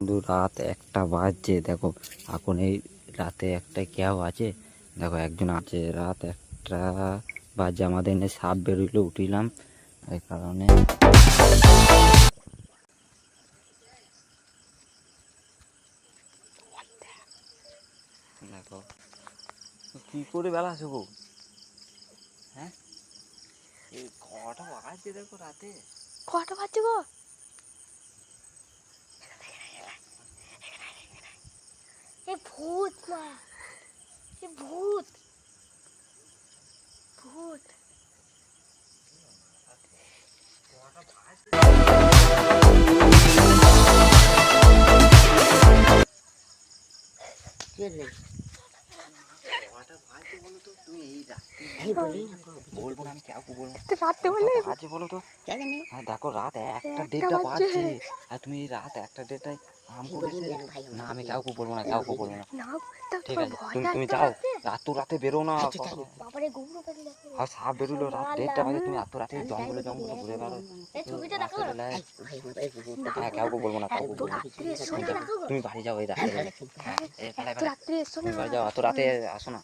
কিন্তু রাত 1টা বাজছে, দেখো এখন এই রাতে একটা কেউ আছে, দেখো একজন আছে। রাত 1টা বাজে, আমাদের এনে সাপ বেরোইলো, উঠিলাম এই কারণে। দেখো কি করে বেলা আছে গো, হ্যাঁ এই কটা বাজছে, দেখো রাতে কটা বাজছে গো? এ ভূত মা, এ ভূত ভূত। বলবো না, আমি কাউকে বলবো রাতে বলে বাজে বলো তো। হ্যাঁ দেখো রাত 1টা 1:30 বাজছে, আর তুমি রাত 1টা 1:30 আম করেছে না। আমি কাউকে বলবো না, কাউকে বলবো না, না, ঠিক আছে? তুমি যাও, রাতে বেরো না। বাবারে গৌর কাটি দেখো। আর সাপ বেরোলো রাত 1:30 বাজে, তুমি এত রাতে জঙ্গলে জঙ্গলে ঘুরে বেড়ো। এই ছবিটা দেখো। হ্যাঁ কাউকে বলবো না, কাউকে বলবো না। রাত্রে এসো না, দেখো। তুমি বাড়ি যাও, এই রাত্রে রাত্রে এসো তুমি না। বাড়ি যাও, এত রাতে আসো না।